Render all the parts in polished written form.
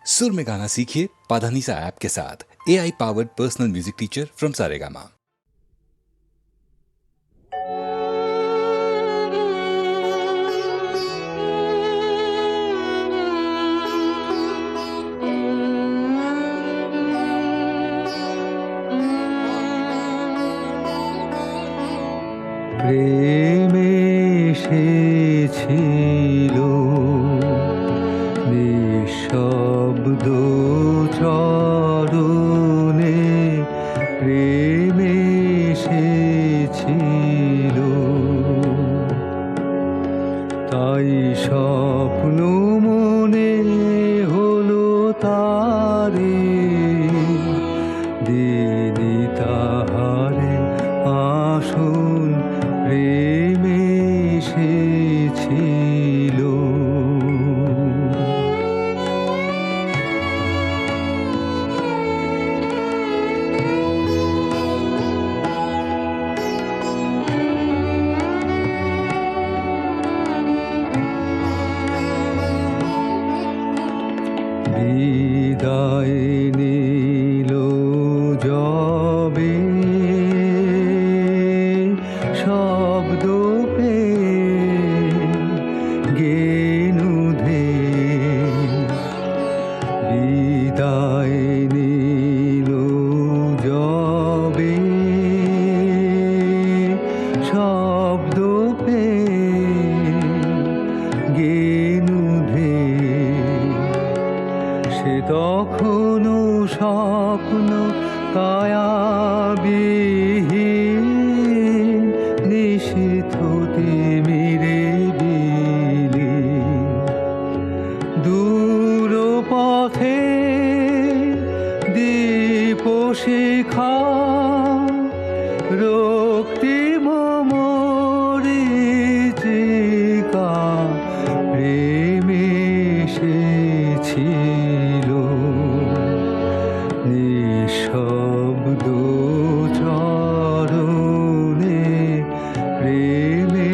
सुर में गाना सीखिए पाधानीसा ऐप के साथ। AI powered personal music teacher from Saregama. প্রেমে এসেছিল নিঃশব্দ চরণে, প্রেমে এসেছিল তাই স্বপ্ন মনে হলো তারে, দিদি তাহারে আসুন প্রেমে এসেছিল। বিদায় নিল যবে শব্দ পে গেনুধে, বিদায় নিল যবে শব্দ পে গেনুধে, সে তখনও স্বপ্ন কায়াবিহীন নিশীথ তিমিরে বিলি, দূর পথে দীপ শিখা রক্তিম মরীচিকা, প্রেমে এসেছিল নিঃশব্দ চরণে, প্রেমে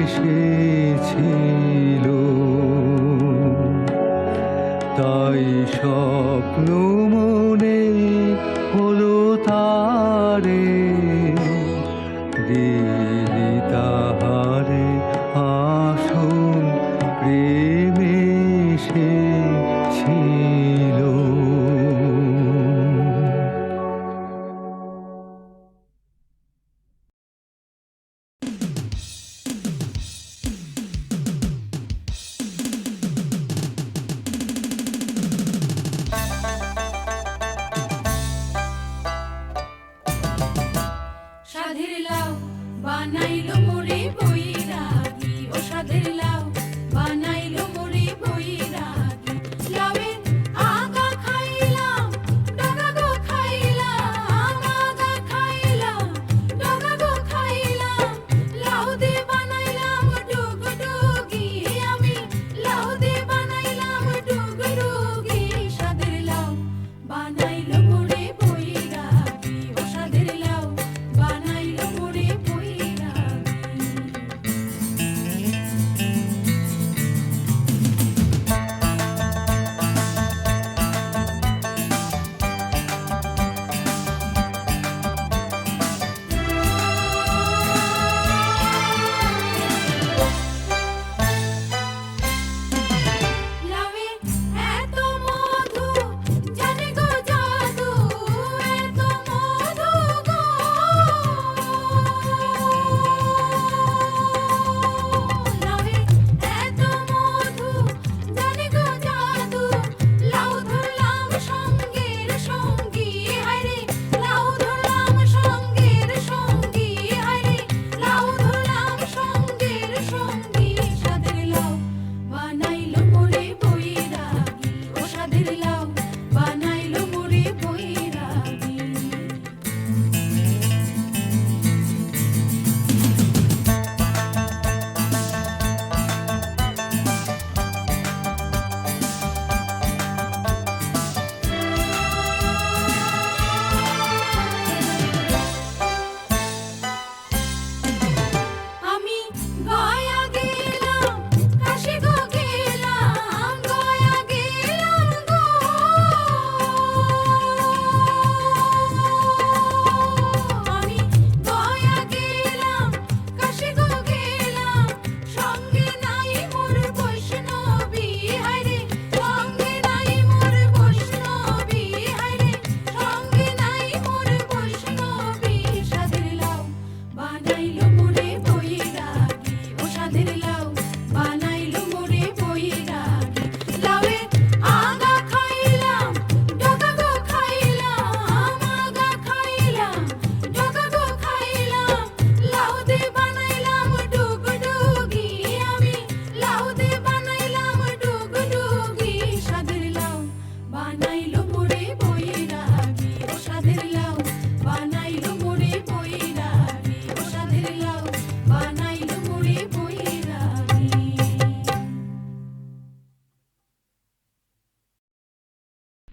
এসেছিল তাই স্বপ্ন মনে হলো তারে, দিদি তাহারে আসুন প্রেমে এসেছিল। সাধের লাউ বানাইলো মোরে বৈরাগী, ও সাধের লাউ বানাইলো মোরে বৈরাগী। লাউয়ের আগা খাইলাম, ডগা গো খাইলাম, আগা খাইলাম, ডগা গো খাইলাম। লাউ দে বানাইলাম ডুগডুগি, আমি লাউ দে বানাইলাম ডুগডুগি। সাধের লাউ বানাইলো মোরে বৈরাগী, ও সাধের লাউ বানাইলো মোরে গয়া গেলাম গো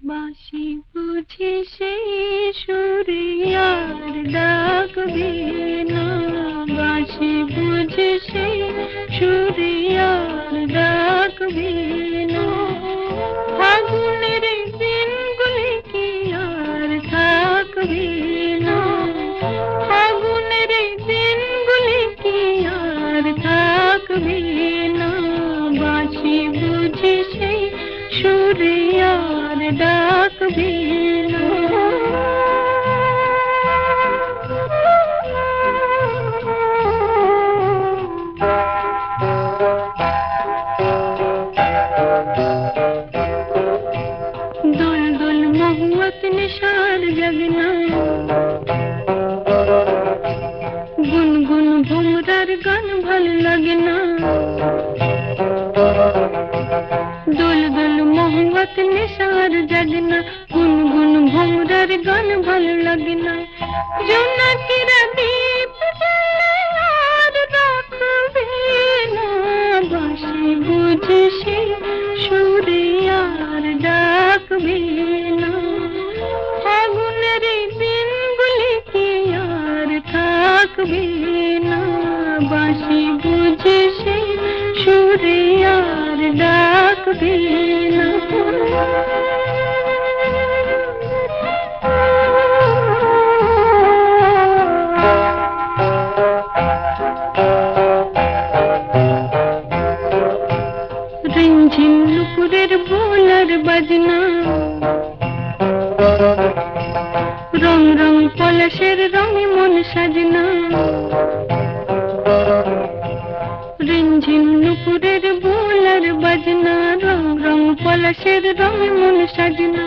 বাঁশি বুঝি সেই সুরে আর ডাকবে না, বাঁশি বুঝি সেই সুরে আর ডাকবে না। ফাগুনের দিনগুলি কি আর থাকবে না, ফাগুনের দিনগুলি কি আর থাকবে না। বাঁশি বুঝি সেই সুরে আর ডাকবে না। দোল দোল মহুয়াত নিশার জগনা, গুনগুন ভুমরার গান ভাল লাগে না। দোল দোল মহুয়াত নিশার জগনা, গুনগুন ভুমরার গান ভাল লাগে না। জোনাকিরা দীপ জ্বালে আর রাখবে না, বাঁশি বুঝি সেই সুরে আর ডাকবে না। ফাগুনের দিনগুলি কি আর থাকবে না, বাঁশি বুঝি সেই সুরে আর ডাকবে না। রিমঝিম নুপুরের বোলার বাজনা, রং রং পলাশের রঙে মন সাজনা। রিমঝিম নুপুরের বোলার বাজনা, রং রং পলাশের রঙে মন সাজনা।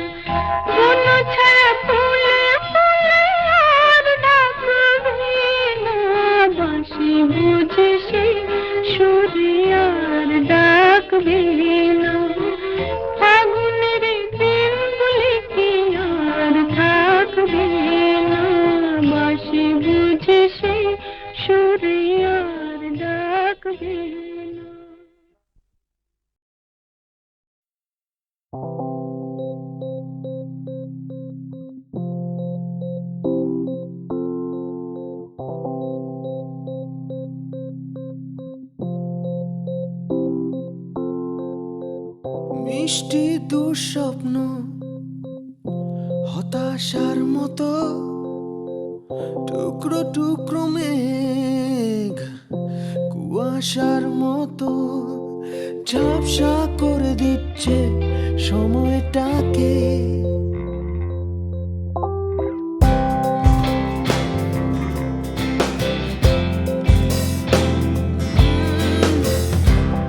কোন ছায়া ফুলে ফুলে আর ডাকবে না, বাঁশি বুঝি সেই সুরে আর ডাকবে না। ফাগুনের দিনগুলি কি আর থাকবে না, বাঁশি বুঝি সেই সুরে আর ডাকবে না। মিষ্টি দুঃস্বপ্ন হতাশার মতো, টুকরো টুকরো মেঘ কুয়াশার মতো ঝাপসা করে দিচ্ছে সময়টাকে।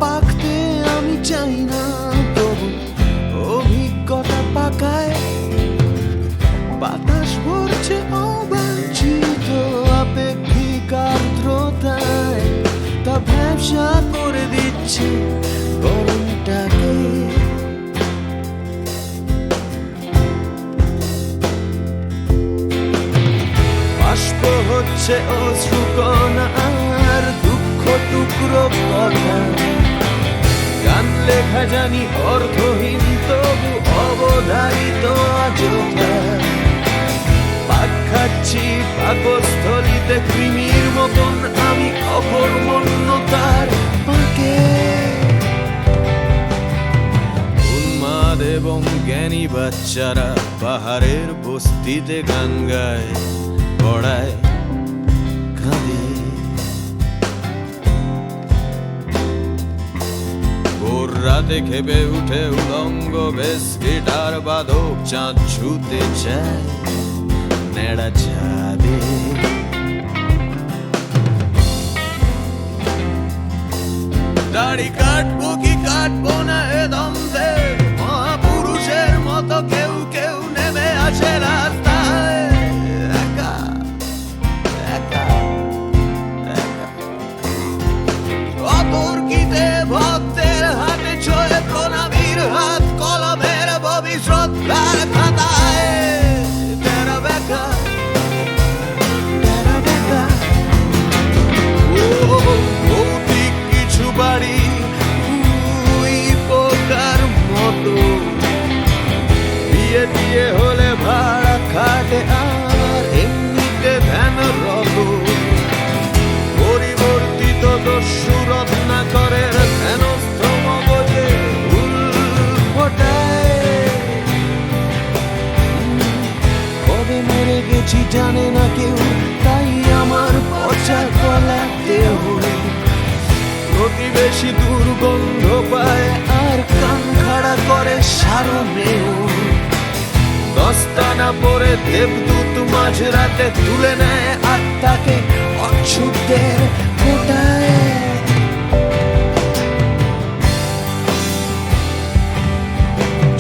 পাকতে আমি চাই না, তবু অভিজ্ঞতা পাকায়। বাতাস ভরছে অবাঞ্ছিত আপেক্ষিক আর্দ্রতায়, তা ব্যবসা করে দিচ্ছে গরমটাকে। বাষ্প হচ্ছে অশ্রুকণা আর দুঃখ টুকরো কথা। গান লেখা জানি অর্থহীন, তবু অবধারিত অযথা। পাক খাচ্ছি পাকস্থলিতে কৃমির মতন আমি অকর্মণ্যতার পাকে। উন্মাদ এবং জ্ঞানী বাচ্চারা পাহাড়ের বস্তিতে গান গায়, গড়ায় কাঁদে। ভোর রাতে খেপে উঠে উলঙ্গ বেশ গিটার বাদক চাঁদ ছুতে চায় নেড়া ছাদে। দাড়ি কাটবো কি কাটবো না এ দ্বন্দ্বে, মহাপুরুষের মতো কেউ কেউ নেমে আসে রাস্তায়। একা একা একা অতর্কিতে ভক্তের হাতে ছয়ে প্রণামীর হাত, কলমের ভবিষ্যৎকার খাতায়। তেরা বেকা তেরা বেকা ভৌতিক কিছু বাড়ি, পোকার মতো বিয়ে টিয়ে হলে ভাড়া খাটে আর এমনিতে ধ্যানরত পরিবর্তিত দস্যু রত্নাকরের ধ্যানস্থ মগজে ভুল ফোটায়। কবে মরে গেছি জানে না কেউ, তাই আমার পচা গলা দেহ প্রতিবেশী দুর্গন্ধ পায় আর কান খাড়া করে সারমেও। দস্তানা পরে দেবদূত মাঝরাতে তুলে নেয় আত্মাকে অচ্ছুতদের ফোটায়।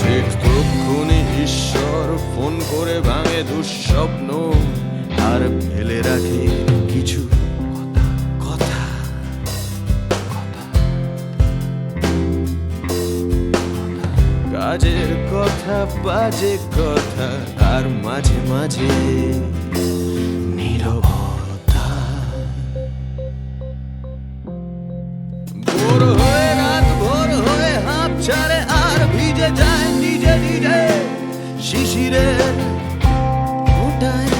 ঠিক তক্ষুনি ঈশ্বর ফোন করে ভাঙে দুঃস্বপ্ন আর ফেলে রাখে কিছু কথা। কাজের কথা বাজে কথা আর মাঝে মাঝে নীরবতা। ভোর হয়ে রাত ভোর হয়ে হাঁপ ছাড়ে আর ভিজে যায় নিজে নিজে শিশিরের ফোঁটায়।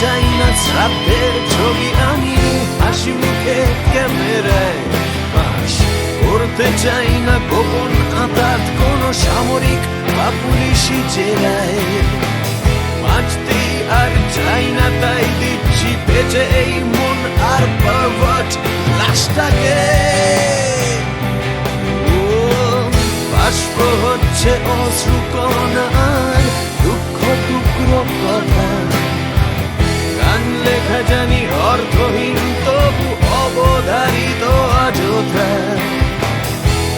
চাই না শ্রাদ্ধের ছবি আমি হাসি মুখে ক্যামেরায় পাশ করতে চাই না গোপন আঘাত কোনো সামরিক বা পুলিশি জেলায়। বাঁচতেই আর চাই না তাই দিচ্ছি বেঁচে এই মন আর পার্বত লাশটাকে। ও বাষ্প হচ্ছে অশ্রুকণা আর দুঃখ টুকরো কথা। গান লেখা জানি অর্থহীন তবু অবধারিত অযথা।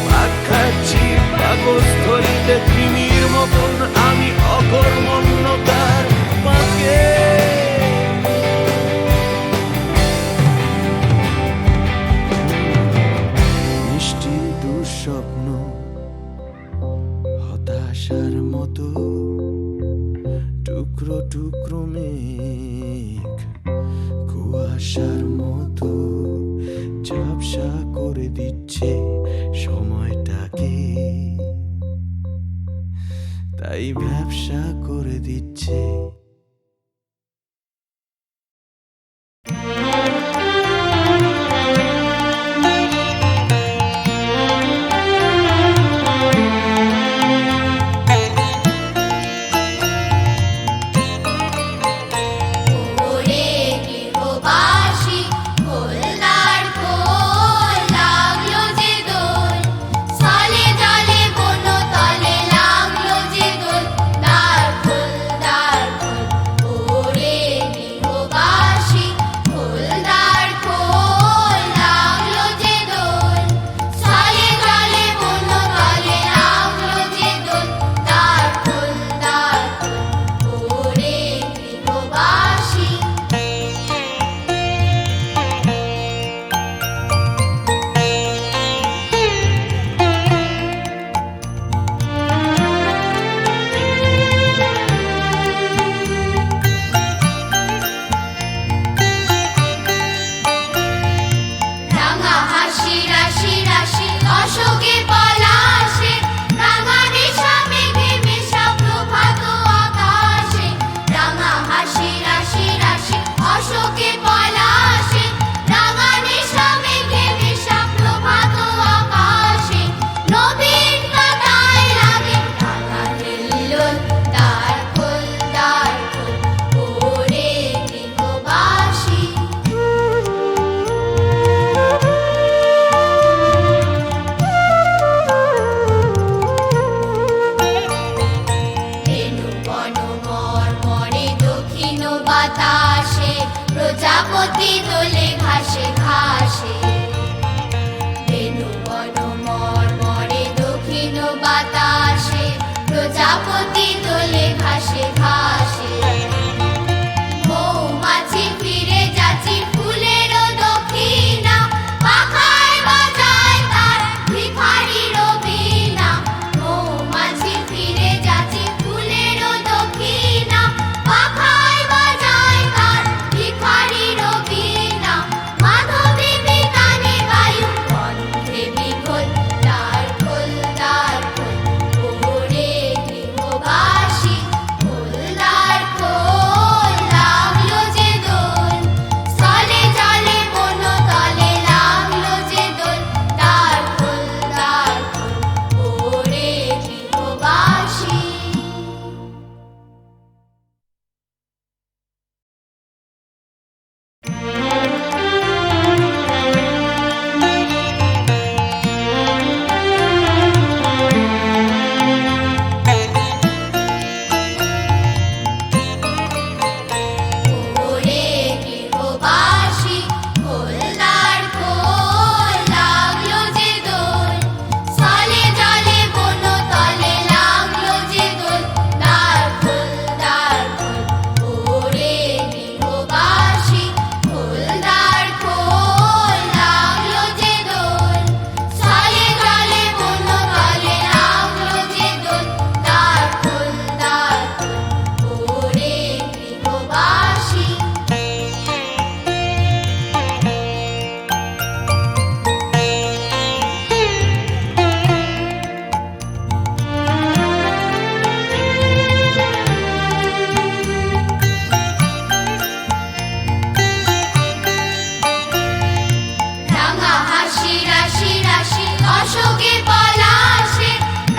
পাক খাচ্ছি পাকস্থলিতে কৃমির মতন আমি অকর্মণ্যতার পাকে। মিষ্টি দুঃস্বপ্ন হতাশার মতো টুকরো টুকরো মেঘ কুয়াশার মতো ঝাপসা করে দিচ্ছে সময়টাকে, তাই ব্যবসা করে দিচ্ছে। ওরে গৃহবাসী বাতাসে, প্রজাপতি দোলে ঘাসে ঘাসে। বেনু বন মর্মরে দক্ষিণ বাতাসে, প্রজাপতি দোলে ঘাসে ঘাসে। মৌমাছি ফিরে যাচ্ছি ফুলেরও দক্ষিণা, পাখায় বাজায় তার ভিখারির বীণা। মৌমাছি ফিরে যাচ্ছি ফুলেরও দক্ষিণা, পাখায় বাজায় তার ভিখারির বীণা। মাধবী বিতানে বায়ু কণ্ঠে বিকল, দ্বার খোল দ্বার খোল, ওরে গৃহবাসী খোল দ্বার খোল। লাগলো যে দোল, স্থলে জলে বন তলে লাগলো যে দোল, দ্বার খোল দ্বার খোল, ওরে গৃহবাসী। ওরে গৃহবাসী খোল দ্বার খোল, লাগলো যে দোল, স্থলে জলে বন তলে লাগলো যে দোল, দ্বার খোল দ্বার খোল, ওরে গৃহবাসী খোল দ্বার খোল। লাগলো যে দোল, স্থলে জলে বন তলে লাগলো যে দোল, দ্বার খোল দ্বার খোল, ওরে গৃহবাসী। রাঙা হাসি রাশি রাশি অশোকে পলাশে,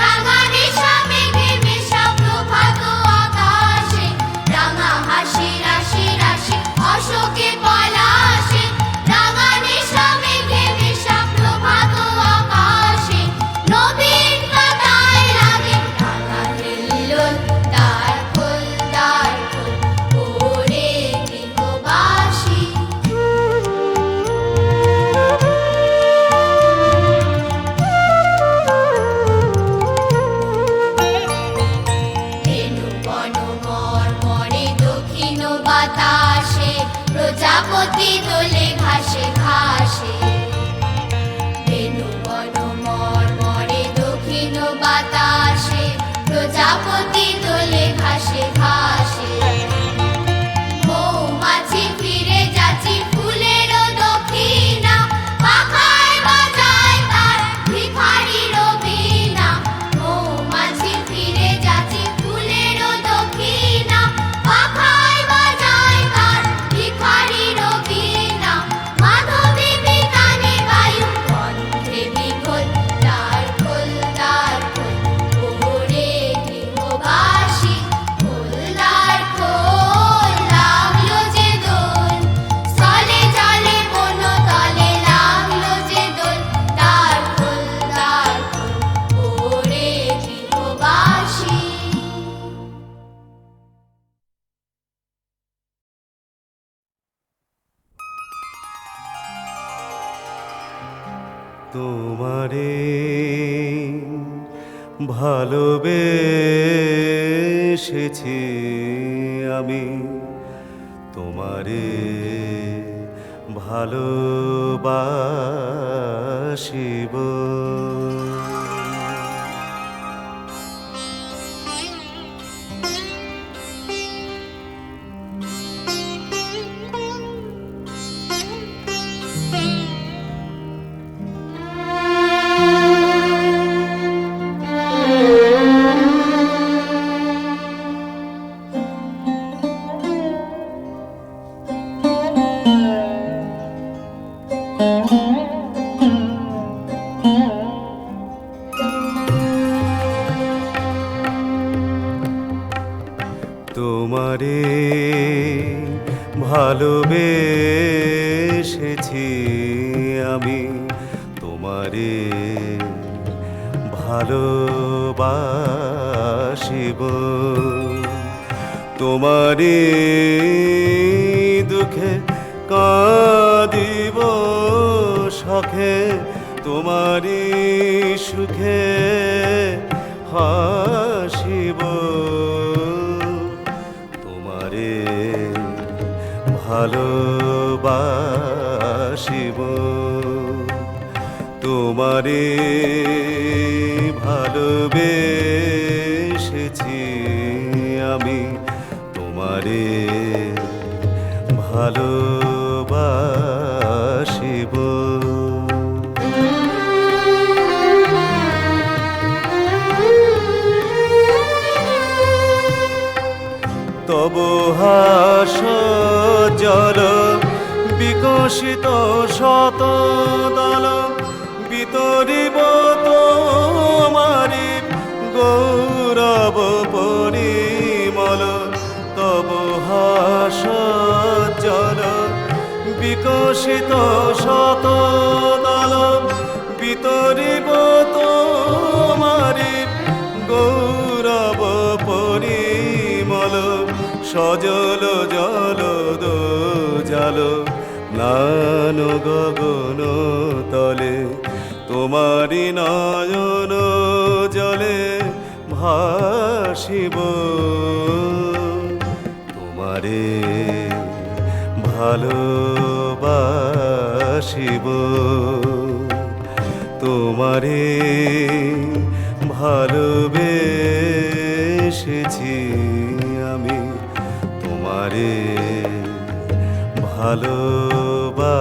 রাঙা নেশা মেঘে মেশা প্রভাত আকাশে। রাঙা হাসি রাশি রাশি অশোকে পলাশে, রাঙা নেশা মেঘে মেশা প্রভাত আকাশে। নবীন পাতায় লাগে রাঙা হিল্লোল, দ্বার খোল দ্বার খোল, ওরে গৃহবাসী। বেনু বন মর্মরে দক্ষিণ বাতাসে, প্রজাপতি দোলে ঘাসে ঘাসে। বেনু বন মর্মরে দক্ষিণ বাতাসে, প্রজাপতি দোলে ঘাসে ঘাসে। মৌমাছি ফিরে যাচ্ছি ফুলেরও দক্ষিণা, পাখায় বাজায় তার ভিখারির বীণা। মৌমাছি ফিরে যাচ্ছি ফুলেরও দক্ষিণা, পাখায় বাজায় তার ভিখারির বীণা। মাধবী বিতানে বায়ু কণ্ঠে বিকল, দ্বার খোল দ্বার খোল, ওরে গৃহবাসী খোল দ্বার খোল। লাগলো যে দোল, স্থলে জলে বন তলে লাগলো যে দোল, দ্বার খোল দ্বার খোল, ওরে গৃহবাসী। তোমারে ভালোবেসেছি আমি, তোমারে ভালোবাসিব। তোমারে ভালোবেসেছি আমি, তোমারে ভালোবাসিব। তোমারে দুঃখে কাঁদিব শখে, তোমারি সুখে হাসিব, তোমারে ভালোবাসিব, তোমারে ভালোবেসেছি আমি, তোমারে ভালোবাসিব। তব হাস জল বিকশিত শত দল, বিতরিব তোমারি গৌরব পরিমল। তব হাস জল বিকশিত শত দল, বিতরিব তোমারি গৌরব পরিমল। সজল জল দো জাল নান গগন তলে, তোমারি নয়ন জলে ভাসিব, তোমারে ভালোবাসিব, তোমারে ভালোবেসেছি আমি, তোমারে ভালোবাসিব।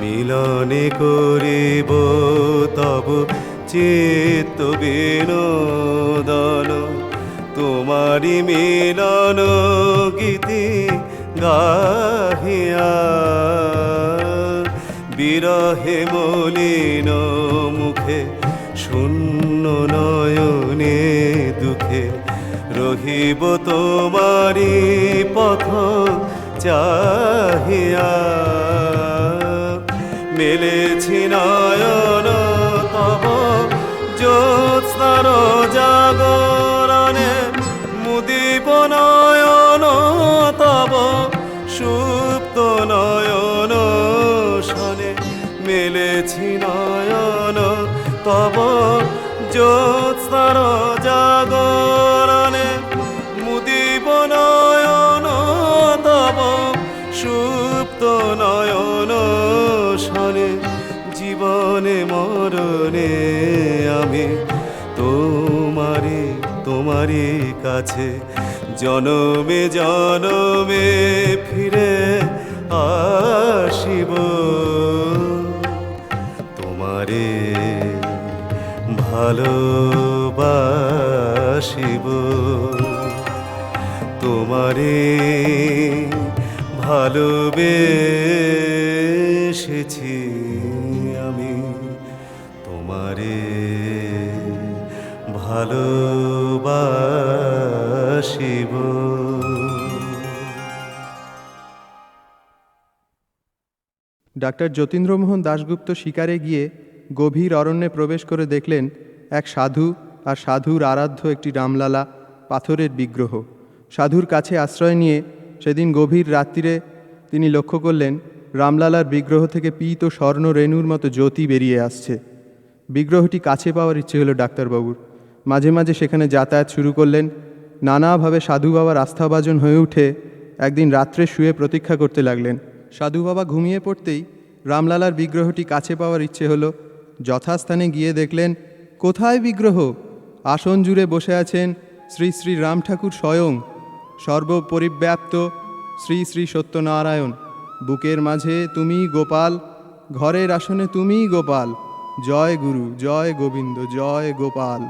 মিলনে করিব তব চিত্ত বিনোদন, তোমারি মিলন গীতি গাহিয়া। বিরহে মলিন মুখে শূন্য নয়নে দুঃখে, রহিব তোমারি পথ চাহিয়া। মেলেছি নয়ন তব জ্যোৎস্নার জাগরণে, মুদিব নয়ন তব সুপ্ত নয়ন শনে। মেলেছি নয়ন তব জ্যোৎস্নার জাগরণে, মুদিব নয়ন তব সুপ্ত নয়ন শনে। জীবনে মরণে আমি তোমারি তোমারি কাছে, জনমে জনমে ফিরে আসিব, তোমারে ভালোবাসিব, তোমারে ভালোবেসেছি আমি, তোমারে ভালোবাসিব। ডাক্তার যতীন্দ্রমোহন দাশগুপ্ত শিকারে গিয়ে গভীর অরণ্যে প্রবেশ করে দেখলেন এক সাধু আর সাধুর আরাধ্য একটি রামলালা পাথরের বিগ্রহ। সাধুর কাছে আশ্রয় নিয়ে সেদিন গভীর রাত্রিরে তিনি লক্ষ্য করলেন রামলালার বিগ্রহ থেকে পীত স্বর্ণ রেণুর মতো জ্যোতি বেরিয়ে আসছে। বিগ্রহটি কাছে পাওয়ার ইচ্ছে হলো ডাক্তারবাবুর। মাঝে মাঝে সেখানে যাতায়াত শুরু করলেন। নানাভাবে সাধু বাবার আস্থাভাজন হয়ে উঠে একদিন রাত্রে শুয়ে প্রতীক্ষা করতে লাগলেন। সাধু বাবা ঘুমিয়ে পড়তেই রামলালার বিগ্রহটি কাছে পাওয়ার ইচ্ছে হলো। যথাস্থানে গিয়ে দেখলেন কোথায় বিগ্রহ? আসন জুড়ে বসে আছেন শ্রী শ্রী রাম ঠাকুর স্বয়ং, সর্বপরিব্যাপ্ত শ্রী শ্রী সত্যনারায়ণ। বুকের মাঝে তুমি গোপাল, ঘরের আসনে তুমি গোপাল। জয় গুরু, জয় গোবিন্দ, জয় গোপাল।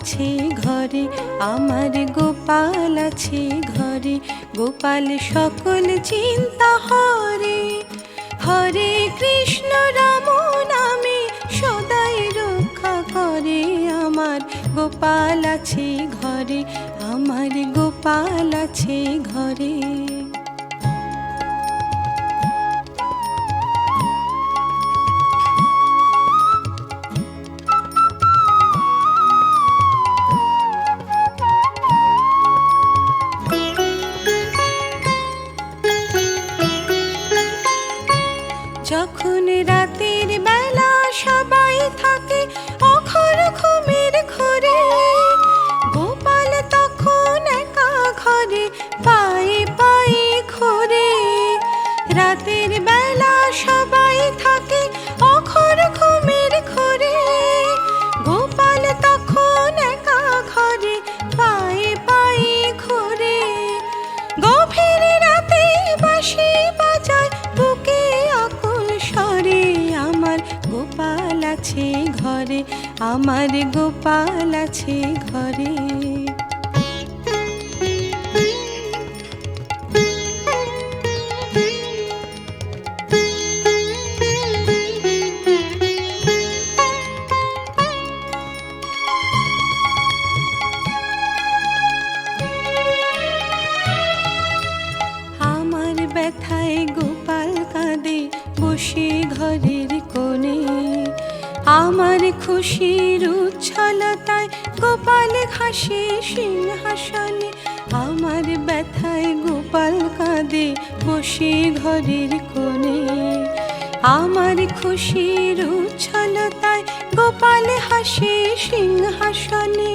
আছে ঘরে, আমার গোপাল আছে ঘরে, গোপাল সকল চিন্তা হরে। হরে কৃষ্ণ রাম নামে সদাই রক্ষা করে, আমার গোপাল আছে ঘরে, আমার গোপাল আছে ঘরে। যখন রাতের বেলা সবাই থাকে অখর ঘুমের ঘরে, গোপাল তখন একা ঘরে পায়ে পায়ে ঘোরে। রাতের বেলা সবাই থাকে অখর ঘুমের ঘরে, গোপাল তখন একা ঘরে পায়ে পায়ে ঘোরে। গভীর রাতে বাঁশি বাজায় বুকে আকুল স্বরে, আমার গোপাল আছে ঘরে, আমার গোপাল আছে ঘরে। আমার ব্যথায় গোপাল কাঁদে বসে ঘরের কোণে, আমার খুশির উচ্ছলতায় গোপাল হাসে সিংহাসনে। আমার ব্যথায় গোপাল কাঁদে বসে ঘরের কোণে, আমার খুশির উচ্ছলতায় গোপাল হাসে সিংহাসনে।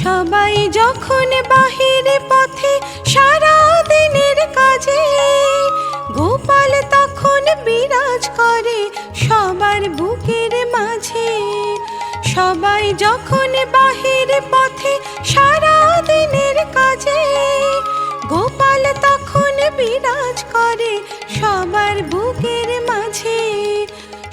সবাই যখন বাহিরে পথে সারা দিনের কাজে, গোপাল তখন বিরাজ করে সবার বুকের মাঝে। সবাই যখন বাহিরে পথে সারা দিনের কাজে, গোপাল তখন বিরাজ করে সবার বুকের মাঝে।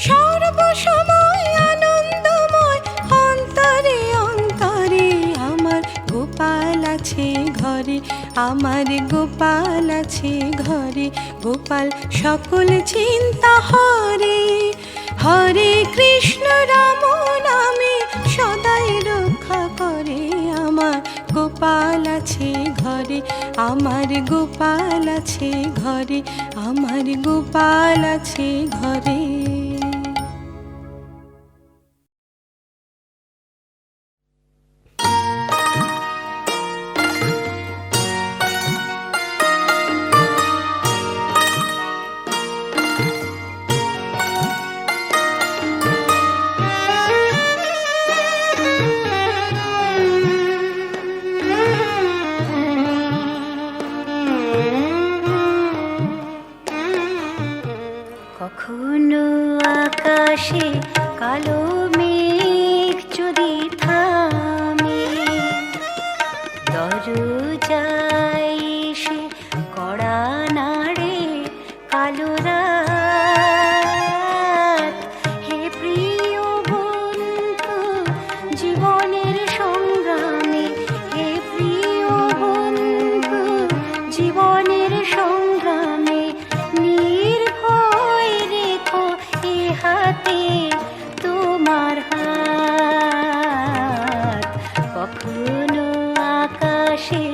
সর্বসময় আনন্দময় অন্তরে অন্তরে, আমার গোপাল আছে ঘরে, আমার গোপাল আছে ঘরে, গোপাল সকল চিন্তা হরে। হরে কৃষ্ণ রাম নামে সদাই রক্ষা করে, আমার গোপাল আছে ঘরে, আমার গোপাল আছে ঘরে, আমার গোপাল আছে ঘরে। কখনো আকাশে কালো মেঘ যদি থামে, দরজায় এসে কড়া নাড়ে কালো রাত। হে প্রিয় বন্ধু জীবনের সংগ্রামে, হে প্রিয় বন্ধু জীবনের সংগ্রামে, নির্ভয় রেখো এ হাতে তোমার হাত। কখনো আকাশে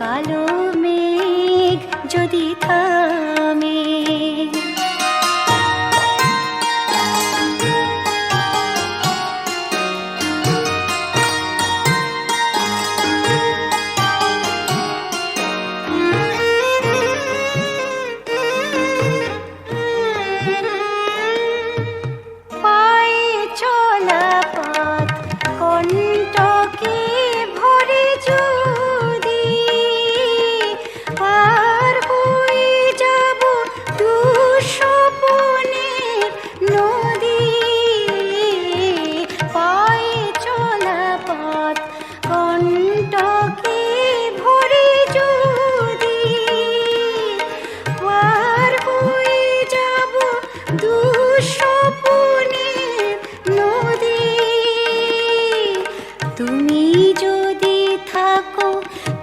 কালো মেঘ যদি থামে, পায়ে চলা পথ কণ্টকে ভরে যদি পার হয়ে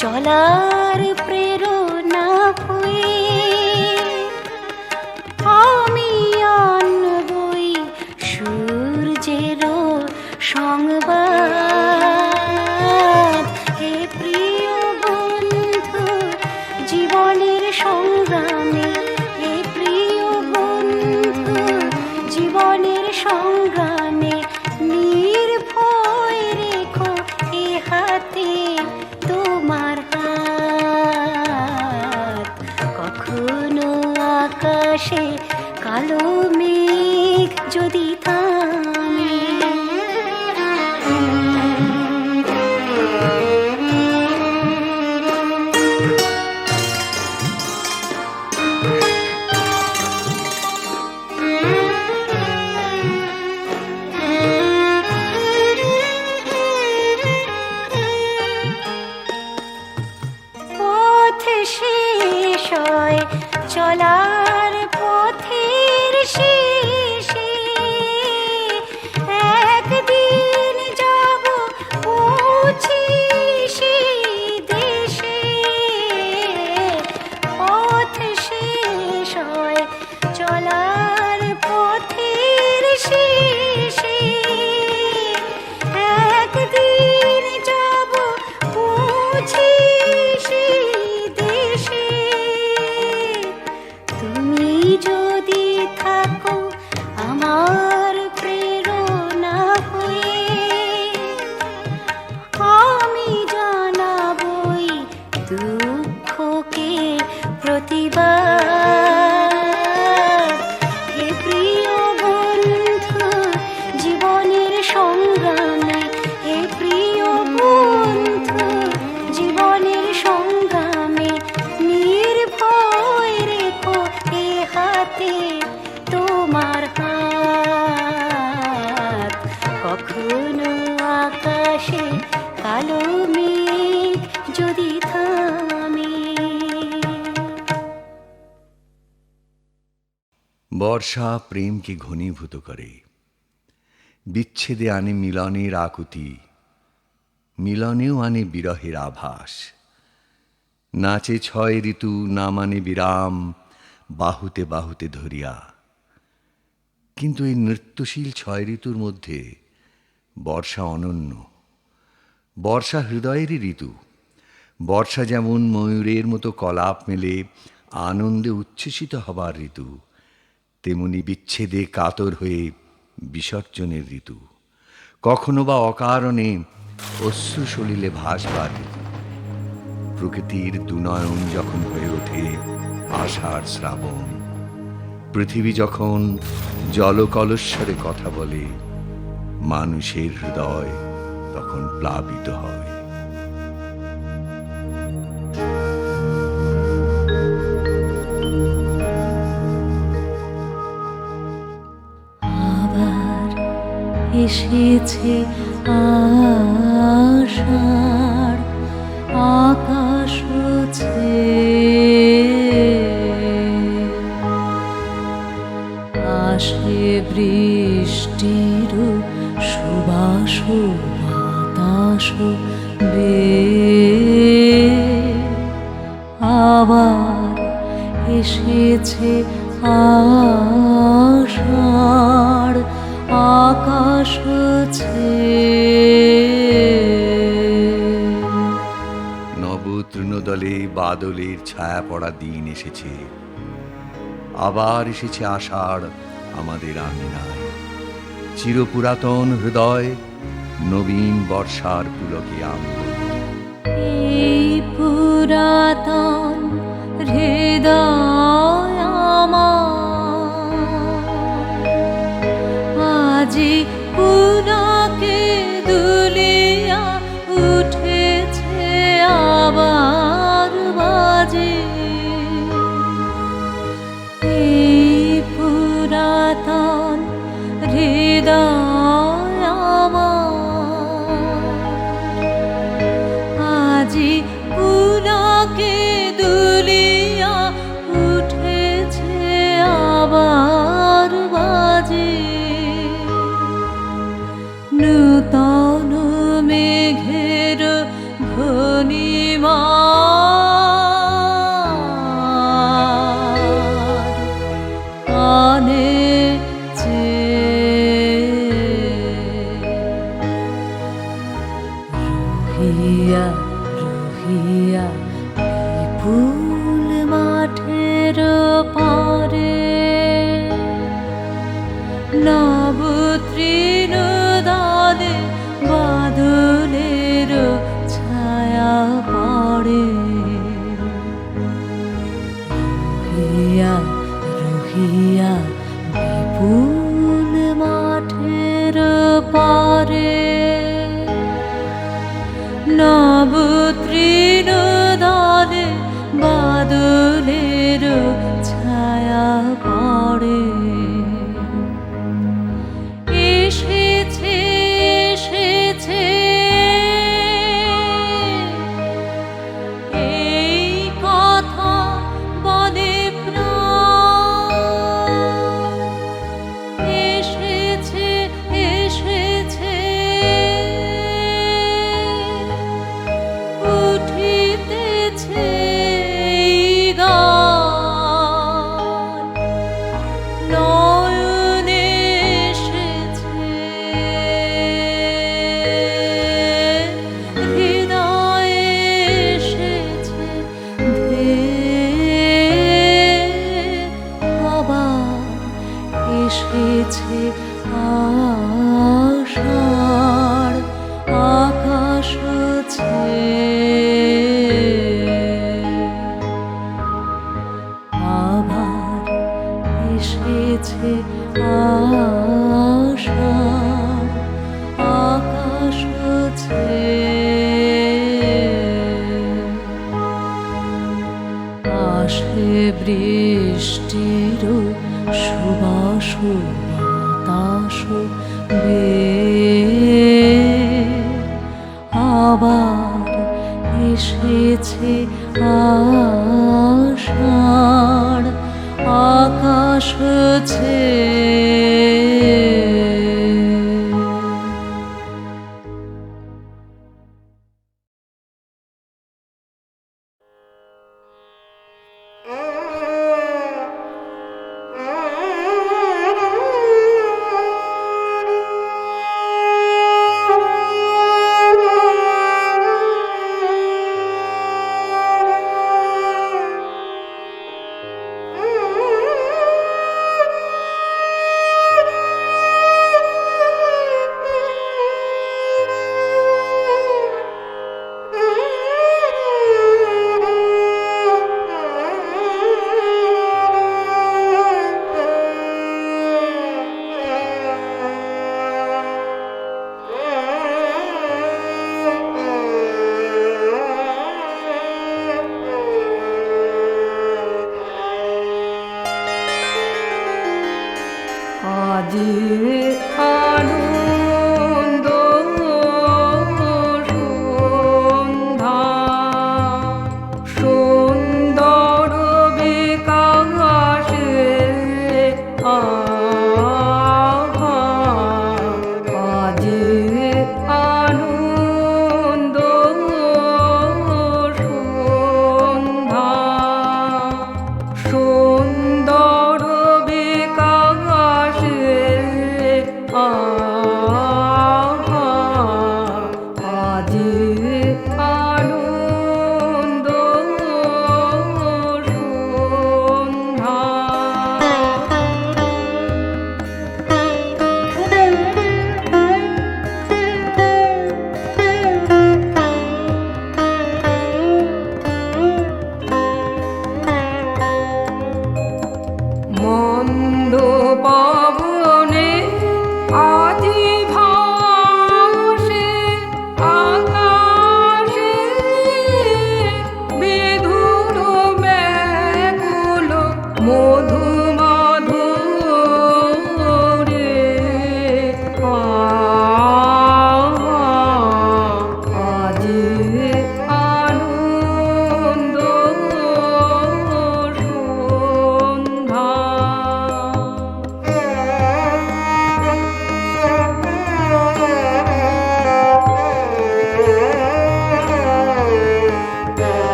চলার প্রেরণা হয়ে আমি আনবই সূর্যেরও সংবাদ। হে প্রিয় বন্ধু, জীবনের সংগ্রামে, হে প্রিয় বন্ধু, জীবনের সংগ্রামে নির্ভয় রেখো এ হাতে তোমার হাত। কখনো আকাশে কালো মেঘ যদি থামে, পথ শেষ হয় চলার পথের শেষে, একদিন যাব পৌঁছে সেই দেশে। পথ শেষ হয় চলার পথের শেষে, একদিন যাব পৌঁছে সেই দেশে। তুমি যদি থাকো আমার প্রেরণা হয়ে, আমি জানাবই দুঃখকে প্রতিবাদ। হে প্রিয় বন্ধু, জীবনের সংগ্রামে, হে প্রিয় বন্ধু, জীবনের সংগ্রামে নির্ভয় রেখো এ হাতে তোমার হাত। কখনো আকাশে কালো মেঘ যদি থামে। বর্ষা প্রেমকে ঘনীভূত করে, বিচ্ছেদে আনে মিলনের আকুতি, মিলনেও আনে বিরহের আভাস। নাচে ছয় ঋতু, না মানে বিরাম, বাহুতে বাহুতে ধরিয়া। কিন্তু এই নৃত্যশীল ছয় ঋতুর মধ্যে বর্ষা অনন্য। বর্ষা হৃদয়েরই ঋতু। বর্ষা যেমন ময়ূরের মতো কলাপ মেলে আনন্দে উচ্ছ্বসিত হবার ঋতু, তেমনি বিচ্ছেদে কাতর হয়ে বিসর্জনের ঋতু। কখনো বা অকারণে অশ্রু সলিলে ভাসবার ঋতু। প্রকৃতির দুনয়ন যখন হয়ে ওঠে আষাঢ় শ্রাবণ, পৃথিবী যখন জলকলস্বরে কথা বলে, মানুষের হৃদয় তখন প্লাবিত হয়। আবার এসেছে আষাঢ়, আকাশ আসে বৃষ্টির সুবাস বাতাস আবার এসেছে আষাঢ়, আকাশ নবতৃণদলে বাদলের ছায়া পড়া দিন এসেছে। আবার এসেছে আষাঢ় আমাদের আঙিনায়। চিরপুরাতন হৃদয় নবীন বর্ষার পুলকে আনল। এই পুরাতন হৃদয় আমার আজি পুলকে দুলিয়া উঠেছে আবার বাজে। এই পুরাতন হৃদয় আমার আজি পুলকে দুলিয়া উঠেছে আবার বাজে। নূতন মেঘের ঘনী কানে রহিয়া রহিয়া বিপুল মাঠের পারে নব তৃণ দলে বাদলের ছায়া পড়ে রহিয়া রহিয়া বিপুল মাঠের পারে নব তৃণ দলে বাদলের ছায়া পড়ে এসেছে এসেছে এই কথা বলে প্রাণ এসেছে এসেছে উঠিতেছে এই গান নয়নে এসেছে হৃদয়ে এসেছে ধেয়ে আবার এসেছে আষাঢ় আকাশ আবার এসেছে আষাঢ় আকাশ আসে বৃষ্টির সুবাস বাতাস আবার এসেছে আষাঢ় আকাশ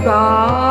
গা